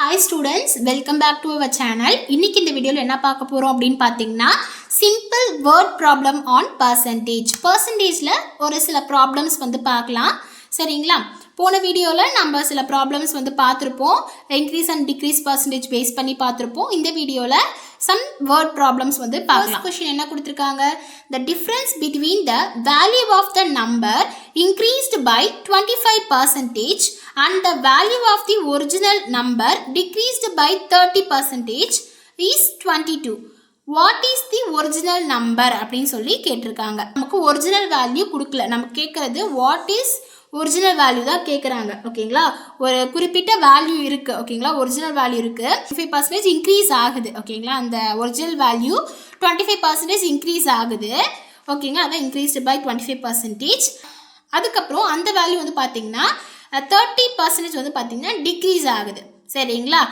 Hi students, welcome back to our channel. இன்னைக்கு இந்த வீடியோல என்ன பார்க்க போறோம் அப்படினு பாத்தீங்கன்னா simple word problem on percentage. Percentageல ஒரு சில problems வந்து பார்க்கலாம். சரிங்களா? போன வீடியோல நம்ம சில problems வந்து பார்த்திருப்போம். Increase and decrease percentage base பண்ணி பார்த்திருப்போம். இந்த வீடியோல some word problems வந்து பார்க்கலாம். First question என்ன கொடுத்திருக்காங்க? The difference between the value of the number increased by 25% and the value of the original number decreased by 30% is 22. What is the original number அப்படின்னு சொல்லி கேட்டிருக்காங்க. நமக்கு ஒரிஜினல் வேல்யூ கொடுக்கல. நமக்கு கேட்கறது what is ஒரிஜினல் வேல்யூ தான் கேட்குறாங்க. ஓகேங்களா, ஒரு குறிப்பிட்ட வேல்யூ இருக்குது. ஓகேங்களா, ஒரிஜினல் வேல்யூ இருக்குது, 25% இன்க்ரீஸ் ஆகுது. ஓகேங்களா, அந்த ஒரிஜினல் வேல்யூ 25% இன்க்ரீஸ் ஆகுது. ஓகேங்களா, அதான் இன்க்ரீஸ்டு பை 25%. அதுக்கப்புறம் அந்த வேல்யூ வந்து பார்த்தீங்கன்னா 30% வந்து பார்த்தீங்கன்னா டிக்ரீஸ் ஆகுது. சரிங்களா,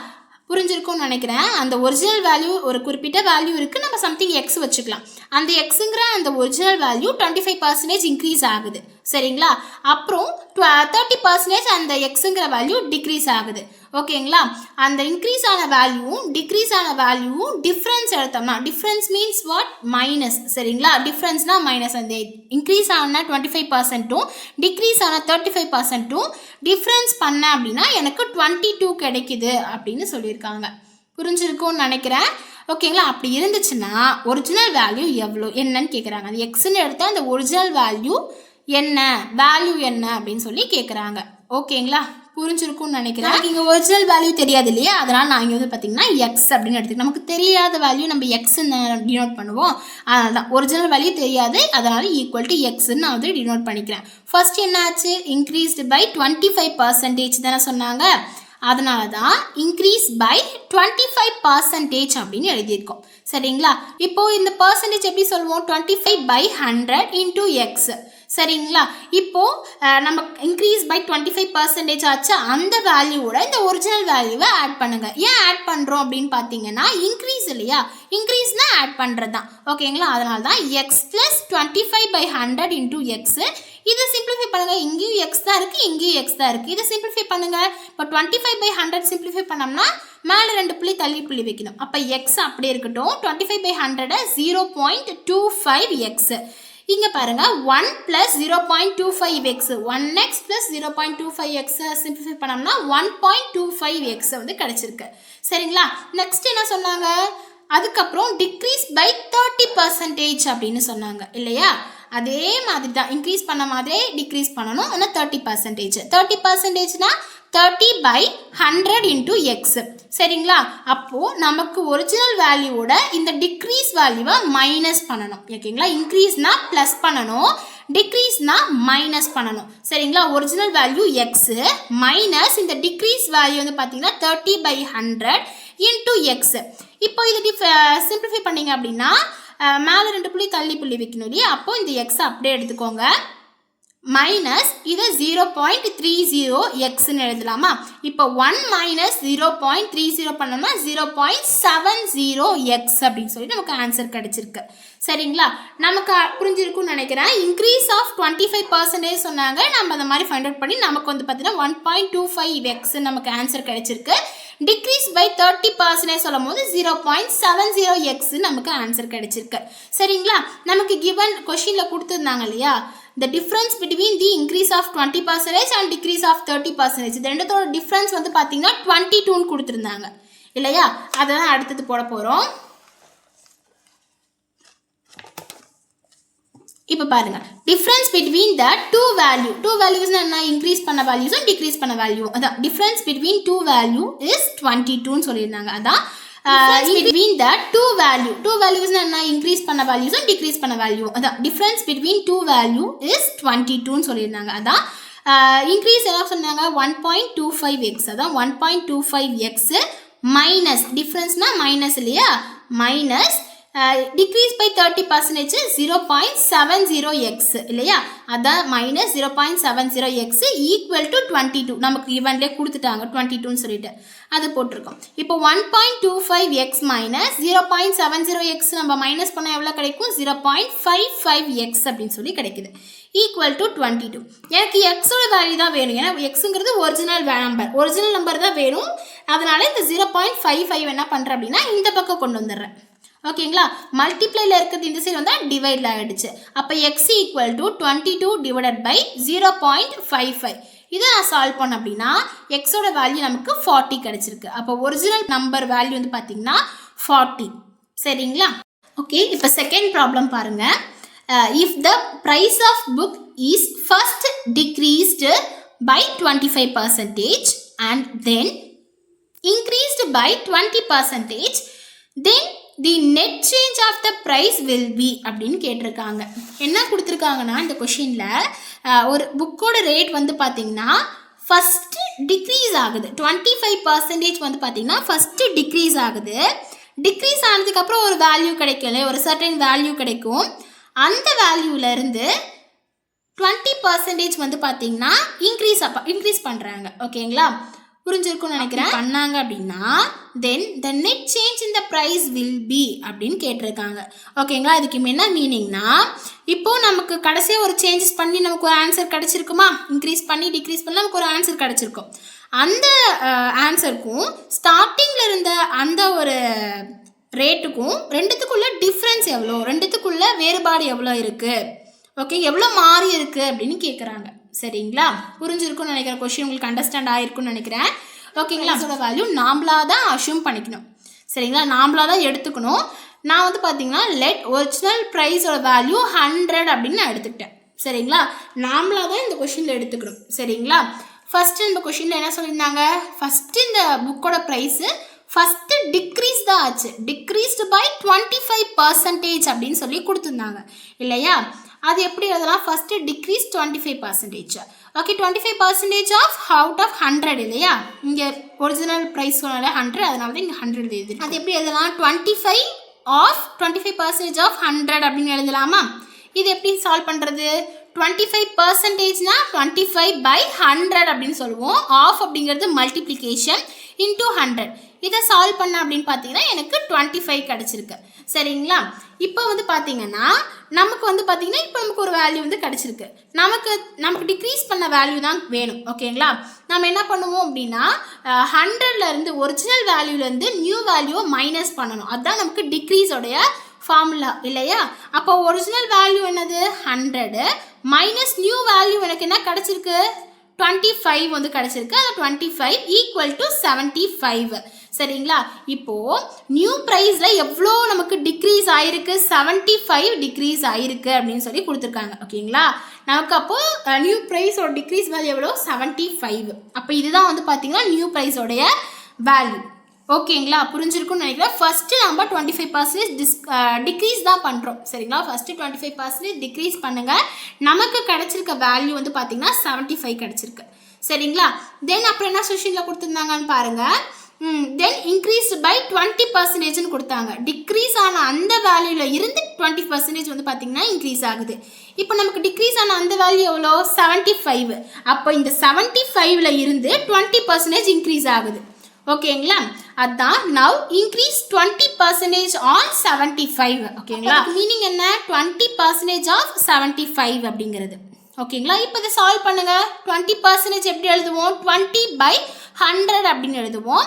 புரிஞ்சிருக்கும்னு நினைக்கிறேன். அந்த ஒரிஜினல் வேல்யூ ஒரு குறிப்பிட்ட வேல்யூ இருக்குது, நம்ம சம்திங் எக்ஸ் வச்சுக்கலாம். அந்த எக்ஸுங்கிற அந்த ஒரிஜினல் வேல்யூ 25% இன்க்ரீஸ் ஆகுது. சரிங்களா, அப்புறம் 30% அந்த எக்ஸுங்கிற வேல்யூ டிக்ரீஸ் ஆகுது. ஓகேங்களா, அந்த இன்க்ரீஸ் ஆன வேல்யூவும் டிக்ரீஸ் ஆன வேல்யூவும் டிஃப்ரென்ஸ் எடுத்தோம்னா, டிஃப்ரென்ஸ் மீன்ஸ் வாட், மைனஸ். சரிங்களா, டிஃப்ரென்ஸ்னா மைனஸ். அந்த இன்க்ரீஸ் ஆன 25%ம் டிக்ரீஸ் ஆன 35%ம் டிஃப்ரென்ஸ் பண்ண அப்படின்னா எனக்கு 22 கிடைக்குது அப்படின்னு சொல்லியிருக்காங்க. புரிஞ்சிருக்கும்னு நினைக்கிறேன். ஓகேங்களா, அப்படி இருந்துச்சுன்னா ஒரிஜினல் வேல்யூ எவ்வளோ என்னன்னு கேட்குறாங்க. அது எக்ஸ்ன்னு எடுத்தால் அந்த ஒரிஜினல் வேல்யூ என்ன, வேல்யூ என்ன அப்படின்னு சொல்லி கேட்குறாங்க. ஓகேங்களா, புரிஞ்சிருக்கும்னு நினைக்கிறேன். இங்கே ஒரிஜினல் வேல்யூ தெரியாது இல்லையா, அதனால் நான் இங்கே வந்து பார்த்தீங்கன்னா எக்ஸ் அப்படின்னு எடுத்துக்கிறேன். நமக்கு தெரியாத வேல்யூ நம்ம எக்ஸ்ன்னு டினோட் பண்ணுவோம். அதனால தான் ஒரிஜினல் வேல்யூ தெரியாது, அதனால் ஈக்குவல் டு எக்ஸ்ன்னு நான் வந்து டினோட் பண்ணிக்கிறேன். ஃபர்ஸ்ட் என்ன ஆச்சு, இன்க்ரீஸ்டு பை 25% தானே சொன்னாங்க. அதனால தான் இன்க்ரீஸ் பை 25% அப்படின்னு எழுதியிருக்கோம். சரிங்களா, இப்போது இந்த பர்சன்டேஜ் எப்படி சொல்லுவோம், 25/100 இன்டூ எக்ஸ். சரிங்களா, இப்போது நம்ம இன்க்ரீஸ் பை 25% ஆச்சு. அந்த வேல்யூவோட இந்த ஒரிஜினல் வேல்யூவை ஆட் பண்ணுங்கள். ஏன் ஆட் பண்ணுறோம் அப்படின்னு பார்த்தீங்கன்னா இன்க்ரீஸ் இல்லையா, இன்க்ரீஸ்னால் ஆட் பண்ணுறது தான். ஓகேங்களா, அதனால தான் எக்ஸ் ப்ளஸ் 25/100 இன்டூ எக்ஸு. இதை சிம்பிளிஃபை பண்ணுங்கள். இங்கேயும் எக்ஸ் தான் இருக்குது, இங்கேயும் எக்ஸ் தான் இருக்குது. இதை சிம்பிளிஃபை பண்ணுங்கள். இப்போ 25/100 சிம்பிளிஃபை பண்ணோம்னா மேலே 2 புள்ளி தள்ளி புள்ளி வைக்கணும். அப்போ எக்ஸ் அப்படியே இருக்கட்டும். 25/100 0.25 எக்ஸ். இங்கே பாருங்கள், 1 + 0.25 எக்ஸ், 1x + 0.25 எக்ஸை சிம்பிளிஃபை பண்ணோம்னா 1.25 எக்ஸ் வந்து கிடச்சிருக்கு. சரிங்களா, நெக்ஸ்ட் என்ன சொன்னாங்க, அதுக்கப்புறம் டிக்ரீஸ் பை 30% அப்படின்னு சொன்னாங்க இல்லையா. அதே மாதிரி தான் இன்க்ரீஸ் பண்ண மாதிரி டிக்ரீஸ் பண்ணணும். ஆனால் 30%. 30%னா 30/100 இன்டூ எக்ஸ். சரிங்களா, அப்போது நமக்கு ஒரிஜினல் வேல்யூவோட இந்த டிக்ரீஸ் வேல்யூவை மைனஸ் பண்ணணும். ஓகேங்களா, இன்க்ரீஸ்னா ப்ளஸ் பண்ணணும், டிக்ரீஸ்னா மைனஸ் பண்ணணும். சரிங்களா, ஒரிஜினல் வேல்யூ எக்ஸு மைனஸ் இந்த டிக்ரீஸ் வேல்யூ வந்து பார்த்தீங்கன்னா 30/100 இன்டூ எக்ஸ். இப்போ இது சிம்பிளிஃபை பண்ணிங்க அப்படின்னா மேலே 2 புள்ளி தள்ளி புள்ளி வைக்கணும் இல்லையா. அப்போது இந்த எக்ஸை அப்படியே எடுத்துக்கோங்க. மைனஸ் இதை 0.30 எக்ஸ்ன்னு எழுதலாமா. இப்போ 1 மைனஸ் 0.30 பண்ணோம்னா 0.70 எக்ஸ் அப்படின்னு சொல்லி நமக்கு ஆன்சர் கிடச்சிருக்கு. சரிங்களா, நமக்கு புரிஞ்சிருக்கும்னு நினைக்கிறேன். இன்க்ரீஸ் ஆஃப் 25% சொன்னாங்க. நம்ம அந்த மாதிரி ஃபைண்ட் அவுட் பண்ணி நமக்கு வந்து பார்த்தீங்கன்னா 1.25 எக்ஸ் நமக்கு ஆன்சர் கிடச்சிருக்கு. டிக்ரீஸ் பை 30% சொல்லும் போது 0.70 எக்ஸ் நமக்கு ஆன்சர் கிடைச்சிருக்கு. சரிங்களா, நமக்கு கிவன் கொஷினில் கொடுத்துருந்தாங்க இல்லையா, the difference between the increase of 20% and decrease of 30%. இது ரெண்டுத்தோட டிஃப்ரென்ஸ் வந்து பார்த்தீங்கன்னா 22ன்னு கொடுத்துருந்தாங்க இல்லையா. அதை தான் அடுத்தது போட போகிறோம். இப்போ பாருங்க, difference between the two values என்ன, இன்க்ரீஸ் பண்ண வேல்யூஸும் டிக்ரீஸ் பண்ண வேல்யூ. அதான் difference between two value is 22ன்னு சொல்லியிருந்தாங்க. அதான் between the two values என்ன, இன்க்ரீஸ் பண்ண வேல்யூஸும் டிக்ரீஸ் பண்ண வேல்யூ. அதான் difference between two value is 22ன்னு சொல்லியிருந்தாங்க. அதான் இன்க்ரீஸ் என்ன சொன்னாங்க, 1.25 எக்ஸ். அதான் 1.25 எக்ஸ் மைனஸ் டிஃப்ரென்ஸ்னா மைனஸ் இல்லையா, மைனஸ் டிக்ரீஸ் பை 30% 0.70x இல்லையா, அதான் மைனஸ் 0.70x ஈக்குவல் டு 22. நமக்கு ஈவன்லேயே கொடுத்துட்டாங்க 22ன்னு சொல்லிட்டு அது போட்டிருக்கோம். இப்போ 1.25x மைனஸ் 0.70x நம்ம மைனஸ் பண்ணால் எவ்வளோ கிடைக்கும், 0.55x அப்படின்னு சொல்லி கிடைக்குது, ஈக்குவல் டு 22. எனக்கு எக்ஸோட வேல்யூ தான் வேணும், ஏன்னா எக்ஸுங்கிறது ஒரிஜினல் நம்பர் தான் வேணும். அதனால இந்த 0.55 என்ன பண்ணுறேன் அப்படின்னா இந்த பக்கம் கொண்டு வந்துடுறேன். ஓகேங்களா, மல்டிப்ளைல இருக்கிறது இந்த சைடு வந்தால் டிவைடில் ஆகிடுச்சு. அப்போ x equal to 22 divided by 0.55. இதை நான் சால்வ் பண்ண அப்படின்னா எக்ஸோட வேல்யூ நமக்கு 40 கிடச்சிருக்கு. அப்போ ஒரிஜினல் நம்பர் வேல்யூ வந்து பார்த்தீங்கன்னா 40. சரிங்களா, ஓகே. இப்போ செகண்ட் ப்ராப்ளம் பாருங்கள். If the price of book is first decreased by 25% and then increased by 20%, then the net change of the price will be அப்படின்னு கேட்டிருக்காங்க. என்ன கொடுத்துருக்காங்கன்னா இந்த கொஷினில் ஒரு புக்கோட ரேட் வந்து பார்த்தீங்கன்னா ஃபஸ்ட்டு டிக்ரீஸ் ஆகுது, 25% வந்து பார்த்தீங்கன்னா ஃபஸ்ட்டு டிக்ரீஸ் ஆகுது. டிக்ரீஸ் ஆனதுக்கப்புறம் ஒரு வேல்யூ கிடைக்கல, ஒரு சர்டன் வேல்யூ கிடைக்கும். அந்த வேல்யூவிலேருந்து 20% வந்து பார்த்தீங்கன்னா இன்க்ரீஸ் பண்ணுறாங்க. ஓகேங்களா, புரிஞ்சிருக்கும்னு நினைக்கிறேன். பண்ணாங்க அப்படின்னா then the net change in the price will be அப்படின்னு கேட்டிருக்காங்க. ஓகேங்களா, இதுக்கு என்ன மீனிங்னா இப்போது நமக்கு கடைசியாக ஒரு சேஞ்சஸ் பண்ணி நமக்கு ஒரு ஆன்சர் கிடச்சிருக்குமா, இன்க்ரீஸ் பண்ணி டிக்ரீஸ் பண்ணி நமக்கு ஒரு ஆன்சர் கிடச்சிருக்கும். அந்த ஆன்சருக்கும் ஸ்டார்டிங்கில் இருந்த அந்த ஒரு ரேட்டுக்கும் ரெண்டுத்துக்குள்ள டிஃப்ரென்ஸ் எவ்வளோ, ரெண்டுத்துக்குள்ள வேறுபாடு எவ்வளோ இருக்குது, ஓகே, எவ்வளோ மாறி இருக்குது அப்படின்னு கேட்குறாங்க. சரிங்களா, புரிஞ்சிருக்கும்னு நினைக்கிறேன். கொஷின் உங்களுக்கு அண்டர்ஸ்டாண்ட் ஆகிருக்குன்னு நினைக்கிறேன். ஓகேங்களா, அதோட வேல்யூ நாமளாக தான் அஷ்யூம் பண்ணிக்கணும். சரிங்களா, நாமளாக தான் எடுத்துக்கணும். நான் வந்து பார்த்தீங்கன்னா லெட் ஒரிஜினல் ப்ரைஸோட வேல்யூ 100 அப்படின்னு நான் எடுத்துக்கிட்டேன். சரிங்களா, நாமளாக தான் இந்த கொஷினில் எடுத்துக்கணும். சரிங்களா, ஃபஸ்ட்டு இந்த கொஷினில் என்ன சொல்லியிருந்தாங்க, ஃபஸ்ட்டு இந்த புக்கோட ப்ரைஸு ஃபஸ்ட்டு டிக்ரீஸ் தான் ஆச்சு, டிக்ரீஸ்டு பை 25% அப்படின்னு சொல்லி கொடுத்துருந்தாங்க இல்லையா. அது எப்படி எழுதலாம், first decrease 25%. Okay, 25% of out of 100 இல்லையா, இங்கே ஒரிஜினல் ப்ரைஸ் சொன்னால 100, அதனால தான் இங்கே 100 எழுது. அது எப்படி எழுதலாம், 25% ஆஃப் 100 அப்படின்னு எழுதலாமா. இது எப்படி சால்வ் பண்ணுறது, 25%னா 25/100 அப்படின்னு சொல்லுவோம். ஆஃப் அப்படிங்கிறது மல்டிப்ளிகேஷன் இன்டூ 100. இதை சால்வ் பண்ண அப்படின்னு பார்த்தீங்கன்னா எனக்கு 25 கிடச்சிருக்கு. சரிங்களா, இப்போ வந்து பார்த்தீங்கன்னா நமக்கு வந்து பார்த்தீங்கன்னா இப்போ நமக்கு ஒரு வேல்யூ வந்து கிடச்சிருக்கு. நமக்கு டிக்ரீஸ் பண்ண வேல்யூ தான் வேணும். ஓகேங்களா, நம்ம என்ன பண்ணுவோம் அப்படின்னா 100லேருந்து ஒரிஜினல் வேல்யூலேருந்து நியூ வேல்யூவை மைனஸ் பண்ணணும். அதுதான் நமக்கு டிக்ரீஸோடைய ஃபார்முலா இல்லையா. அப்போ ஒரிஜினல் வேல்யூ என்னது 100 மைனஸ் நியூ வேல்யூ எனக்கு என்ன கிடச்சிருக்கு 25 வந்து கிடச்சிருக்கு. அது 25 ஈக்குவல் டு 75. சரிங்களா, இப்போது நியூ ப்ரைஸில் எவ்வளோ நமக்கு டிக்ரீஸ் ஆகிருக்கு, 75 டிக்ரீஸ் ஆகிருக்கு அப்படின்னு சொல்லி கொடுத்துருக்காங்க. ஓகேங்களா, நமக்கு அப்போது நியூ ப்ரைஸோட டிக்ரீஸ் வேல்யூ எவ்வளோ 75. அப்போ இதுதான் வந்து பார்த்திங்கன்னா நியூ ப்ரைஸோடைய வேல்யூ. ஓகேங்களா, புரிஞ்சிருக்குன்னு நினைக்கிறேன். ஃபஸ்ட்டு நம்ம 25% டிக்ரீஸ் தான் பண்ணுறோம். சரிங்களா, ஃபஸ்ட்டு 25% டிக்ரீஸ் பண்ணுங்கள். நமக்கு கிடச்சிருக்க வேல்யூ வந்து பார்த்திங்கன்னா 75 கிடச்சிருக்கு. சரிங்களா, தென் அப்புறம் என்ன சொல்யூஷனில் கொடுத்துருந்தாங்கன்னு பாருங்கள். தென் இன்க்ரீஸ்டு பை 20%ன்னு கொடுத்தாங்க. டிக்ரீஸ் ஆன அந்த வேல்யூவில் இருந்து 20% வந்து பார்த்திங்கன்னா இன்க்ரீஸ் ஆகுது. இப்போ நமக்கு டிக்ரீஸ் ஆன அந்த வேல்யூ எவ்வளோ 75. அப்போ இந்த 75ல் இருந்து 20% இன்க்ரீஸ் ஆகுது. ஓகேங்களா, அதான் நவ் இன்க்ரீஸ் 20% ஆன் 75. ஓகேங்களா, மீனிங் என்ன 20% ஆஃப் 75 அப்படிங்கிறது. ஓகேங்களா, இப்போ இதை சால்வ் பண்ணுங்கள். 20% எப்படி எழுதுவோம், 20/100 அப்படின்னு எழுதுவோம்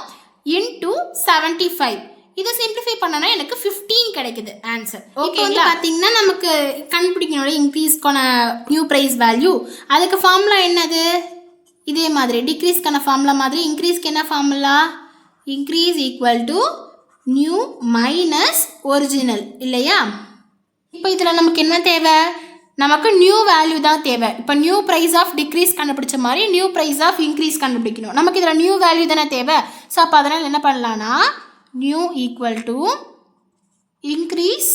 இன்டூ 75. இதை சிம்பிளிஃபை பண்ணனா எனக்கு 15 கிடைக்குது ஆன்சர். ஓகேங்களா, பார்த்தீங்கன்னா நமக்கு கண்டுபிடிக்கணும் இன்க்ரீஸ்க்கான நியூ ப்ரைஸ் வேல்யூ. அதுக்கு ஃபார்முலா என்னது, இதே மாதிரி டிக்ரீஸ்க்கான ஃபார்முலா மாதிரி இன்க்ரீஸ்க்கு என்ன formula, increase equal to new minus original இல்லையா. இப்போ இதில் நமக்கு என்ன தேவை, நமக்கு நியூ வேல்யூ தான் தேவை. இப்போ நியூ ப்ரைஸ் ஆஃப் டிக்ரீஸ் கண்டுபிடிச்ச மாதிரி நியூ ப்ரைஸ் ஆஃப் இன்க்ரீஸ் கண்டுபிடிக்கணும். நமக்கு இதில் நியூ வேல்யூ தானே தேவை. ஸோ அப்போ அதனால் என்ன பண்ணலான்னா new equal to increase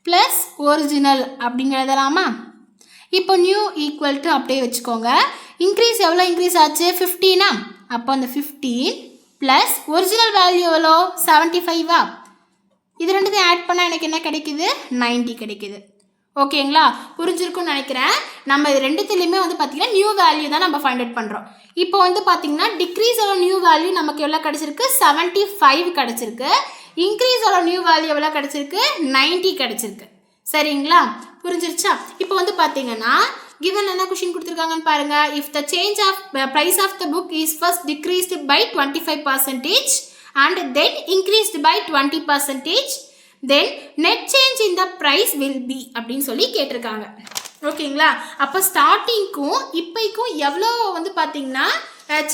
plus original அப்படிங்கிறதலாமா. இப்போ நியூ ஈக்குவல் டு அப்படியே வச்சுக்கோங்க. இன்க்ரீஸ் எவ்வளோ இன்க்ரீஸ் ஆச்சு 15. அப்போ அந்த 15 ப்ளஸ் ஒரிஜினல் வேல்யூ எவ்வளோ 75. இது ரெண்டுத்தையும் ஆட் பண்ணால் எனக்கு என்ன கிடைக்குது? 90 கிடைக்குது. ஓகேங்களா? புரிஞ்சிருக்கும்னு நினைக்கிறேன். நம்ம இது ரெண்டுத்துலேயுமே வந்து பார்த்திங்கன்னா நியூ வேல்யூ தான் நம்ம ஃபைண்ட் அவுட் பண்ணுறோம். இப்போ வந்து பார்த்திங்கன்னா டிக்ரீஸோட நியூ வேல்யூ நமக்கு எவ்வளோ கிடச்சிருக்கு? 75 கிடச்சிருக்கு. இன்க்ரீஸோட நியூ வேல்யூ எவ்வளோ கிடச்சிருக்கு? 90 கிடச்சிருக்கு. சரிங்களா? புரிஞ்சிருச்சா? இப்போ வந்து பார்த்தீங்கன்னா given என்ன கொஷின் கொடுத்துருக்காங்கன்னு பாருங்க. if the change of price of the book is first decreased by 25% and then increased by 20%, then net change in the price will be அப்படின்னு சொல்லி கேட்டிருக்காங்க. ஓகேங்களா? அப்போ ஸ்டார்டிங்க்கும் இப்போக்கும் எவ்வளோ வந்து பார்த்தீங்கன்னா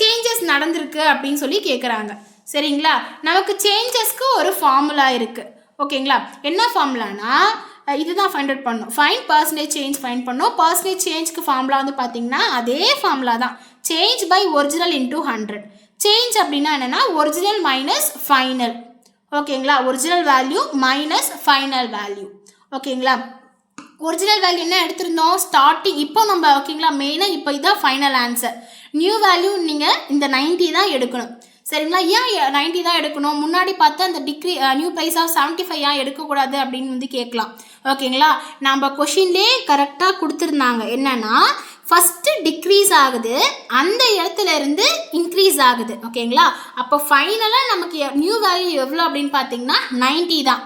சேஞ்சஸ் நடந்திருக்கு அப்படின்னு சொல்லி கேட்குறாங்க. சரிங்களா? நமக்கு சேஞ்சஸ்க்கு ஒரு ஃபார்முலா இருக்குது. ஓகேங்களா? என்ன ஃபார்முலானா இதுதான் ஃபைண்ட் அவுட் பண்ணணும். ஃபைன் பர்சன்டேஜ் சேஞ்ச் ஃபைண்ட் பண்ணோம். பர்சன்டேஜ் சேஞ்ச்க்கு ஃபார்முலா வந்து பார்த்தீங்கன்னா அதே ஃபார்முலா தான். Change by original into 100. Change அப்படின்னா என்னென்னா ஒரிஜினல் மைனஸ் ஃபைனல். ஓகேங்களா? Original value minus final value. ஓகேங்களா? ஒரிஜினல் வேல்யூ என்ன எடுத்திருந்தோம்? ஸ்டார்டிங். இப்போ நம்ம ஓகேங்களா மெயினாக இப்போ இதுதான் ஃபைனல் ஆன்சர். நியூ வேல்யூ நீங்கள் இந்த 90 தான் எடுக்கணும். சரிங்களா? ஏன் 90 தான் எடுக்கணும்? முன்னாடி பார்த்து அந்த நியூ ப்ரைஸ் ஆஃப் 75 ஏன் எடுக்கக்கூடாது அப்படின்னு வந்து கேட்கலாம். ஓகேங்களா? நம்ம கொஷின்லேயே கரெக்டாக கொடுத்துருந்தாங்க. என்னன்னா ஃபஸ்ட்டு டிக்ரீஸ் ஆகுது, அந்த இடத்துல இருந்து இன்க்ரீஸ் ஆகுது. ஓகேங்களா? அப்போ ஃபைனலாக நமக்கு நியூ வேல்யூ எவ்வளோ அப்படின்னு பார்த்தீங்கன்னா 90 தான்.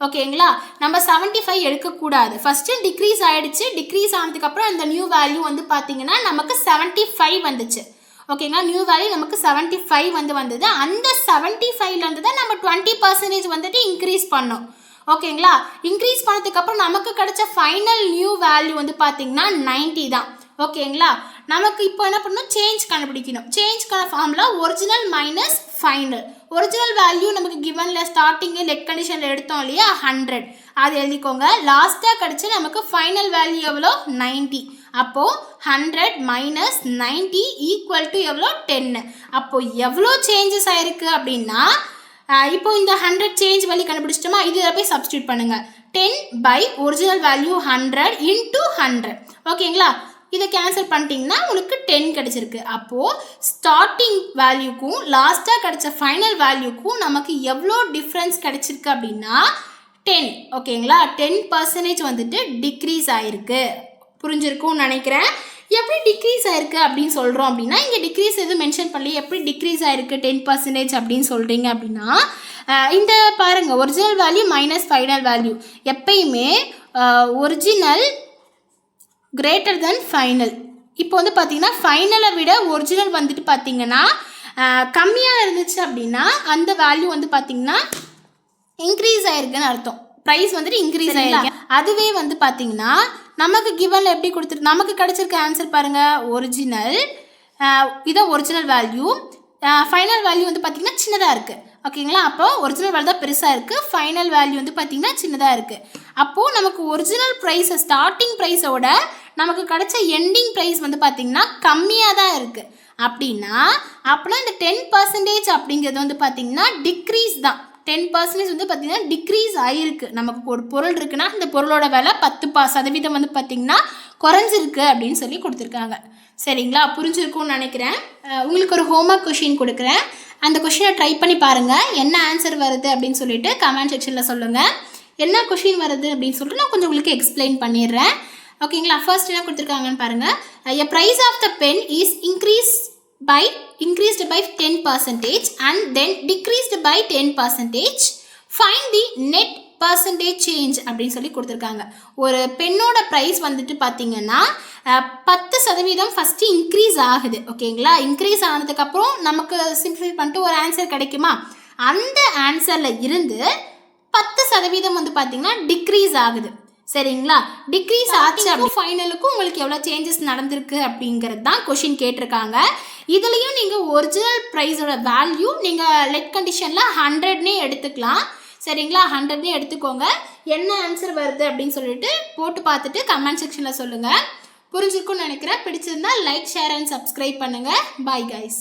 ஓகேங்களா? நம்ம 75 எடுக்கக்கூடாது. ஃபஸ்ட்டு டிக்ரீஸ் ஆகிடுச்சு. டிக்ரீஸ் ஆனதுக்கப்புறம் அந்த நியூ வேல்யூ வந்து பார்த்தீங்கன்னா நமக்கு 75 வந்துச்சு. ஓகேங்களா? நியூ வேல்யூ நமக்கு 75 வந்தது. அந்த 75லேருந்து தான் நம்ம 20% வந்துட்டு இன்க்ரீஸ் பண்ணோம். ஓகேங்களா? இன்க்ரீஸ் பண்ணதுக்கப்புறம் நமக்கு கிடைச்ச ஃபைனல் நியூ வேல்யூ வந்து பார்த்தீங்கன்னா 90 தான். ஓகேங்களா? நமக்கு இப்போ என்ன பண்ணணும்? சேஞ்ச் கண்டுபிடிக்கணும். சேஞ்ச்க்கான formula original minus final. Original value நமக்கு கிவன்ல ஸ்டார்டிங்கு லெட் கண்டிஷனில் எடுத்தோம் இல்லையா 100, அது எழுதிக்கோங்க. லாஸ்ட்டாக கிடச்சி நமக்கு ஃபைனல் வேல்யூ எவ்வளோ? 90. அப்போது 100 மைனஸ் 90 ஈக்குவல் டு எவ்வளோ? 10. அப்போது எவ்வளோ சேஞ்சஸ் ஆயிருக்கு அப்படின்னா இப்போ இந்த 100 சேஞ்ச் வேல்யூ கண்டுபிடிச்சிட்டோமா? இதில் போய் சப்ஸ்டியூட் பண்ணுங்கள். 10 பை ஒரிஜினல் வேல்யூ 100 இன்டூ 100. ஓகேங்களா? இதை கேன்சல் பண்ணிட்டீங்கன்னா உங்களுக்கு 10 கிடச்சிருக்கு. அப்போது ஸ்டார்டிங் வேல்யூக்கும் லாஸ்ட்டாக கிடச்ச ஃபைனல் வேல்யூக்கும் நமக்கு எவ்வளோ டிஃப்ரென்ஸ் கிடச்சிருக்கு அப்படின்னா 10. ஓகேங்களா? 10% வந்துட்டு டிக்ரீஸ் ஆகிருக்கு. புரிஞ்சிருக்கும்னு நினைக்கிறேன். எப்படி டிக்ரீஸ் ஆயிருக்கு அப்படின்னு சொல்கிறோம் அப்படின்னா இங்கே டிக்ரீஸ் எதுவும் மென்ஷன் பண்ணி எப்படி டிக்ரீஸ் ஆயிருக்கு 10% அப்படின்னு சொல்கிறீங்க அப்படின்னா இந்த பாருங்கள் original value minus final value எப்பயுமே ஒரிஜினல் கிரேட்டர் தென் ஃபைனல். இப்போ வந்து பார்த்தீங்கன்னா ஃபைனலை விட ஒரிஜினல் வந்துட்டு பார்த்தீங்கன்னா கம்மியாக இருந்துச்சு அப்படின்னா அந்த வேல்யூ வந்து பார்த்தீங்கன்னா இன்க்ரீஸ் ஆயிருக்குன்னு அர்த்தம். ப்ரைஸ் வந்துட்டு இன்க்ரீஸ் ஆகிருக்கு. அதுவே வந்து பார்த்தீங்கன்னா நமக்கு கிவனில் எப்படி கொடுத்துருக்கு? நமக்கு கிடச்சிருக்க ஆன்சர் பாருங்கள். ஒரிஜினல் இதான் ஒரிஜினல் வேல்யூ. ஃபைனல் வேல்யூ வந்து பார்த்திங்கன்னா சின்னதாக இருக்குது. ஓகேங்களா? அப்போது ஒரிஜினல் வேல்யூ தான் பெருசாக இருக்குது, ஃபைனல் வேல்யூ வந்து பார்த்திங்கன்னா சின்னதாக இருக்குது. அப்போது நமக்கு ஒரிஜினல் ப்ரைஸை ஸ்டார்டிங் ப்ரைஸோட நமக்கு கிடச்ச எண்டிங் ப்ரைஸ் வந்து பார்த்திங்கன்னா கம்மியாக தான் இருக்குது. அப்படின்னா இந்த 10% அப்படிங்கிறது வந்து பார்த்திங்கன்னா டிக்ரீஸ் தான். 10% வந்து பார்த்திங்கன்னா டிக்ரீஸ் ஆகிருக்கு. நமக்கு ஒரு பொருள் இருக்குன்னா அந்த பொருளோட விலை 10% வந்து பார்த்திங்கன்னா குறைஞ்சிருக்கு அப்படின்னு சொல்லி கொடுத்துருக்காங்க. சரிங்களா? புரிஞ்சிருக்கும்னு நினைக்கிறேன். உங்களுக்கு ஒரு ஹோம்ஒர்க் கொஷின் கொடுக்குறேன். அந்த கொஷினை ட்ரை பண்ணி பாருங்கள். என்ன ஆன்சர் வருது அப்படின்னு சொல்லிட்டு கமெண்ட் செக்ஷனில் சொல்லுங்கள். என்ன கொஷின் வருது அப்படின்னு சொல்லிட்டு நான் கொஞ்சம் உங்களுக்கு எக்ஸ்பிளைன் பண்ணிடுறேன். ஓகேங்களா? ஃபர்ஸ்ட் என்ன கொடுத்துருக்காங்கன்னு பாருங்கள். a price of the pen is increased by 10% and then decreased by 10%. Find the net percentage change அப்படின்னு சொல்லி கொடுத்துருக்காங்க. ஒரு பெண்ணோட ப்ரைஸ் வந்துட்டு பார்த்தீங்கன்னா 10% ஃபஸ்ட்டு இன்க்ரீஸ் ஆகுது. ஓகேங்களா? இன்க்ரீஸ் ஆனதுக்கப்புறம் நமக்கு சிம்பிளிஃபை பண்ணிட்டு ஒரு ஆன்சர் கிடைக்குமா? அந்த ஆன்சரில் இருந்து 10% வந்து பார்த்தீங்கன்னா டிக்ரீஸ் ஆகுது. சரிங்களா? டிக்ரீஸ் ஆச்சு அப்படி ஃபைனலுக்கும் உங்களுக்கு எவ்வளோ சேஞ்சஸ் நடந்திருக்கு அப்படிங்கிறது தான் கொஷின் கேட்டிருக்காங்க. இதுலேயும் நீங்கள் ஒரிஜினல் ப்ரைஸோட வேல்யூ நீங்கள் லெட் கண்டிஷனில் 100னே எடுத்துக்கலாம். சரிங்களா? 100னே எடுத்துக்கோங்க. என்ன ஆன்சர் வருது அப்படின்னு சொல்லிட்டு போட்டு பார்த்துட்டு கமெண்ட் செக்ஷனில் சொல்லுங்கள். புரிஞ்சிருக்கும்னு நினைக்கிறேன். பிடிச்சிருந்தா லைக், ஷேர் அண்ட் சப்ஸ்கிரைப் பண்ணுங்கள். Bye guys.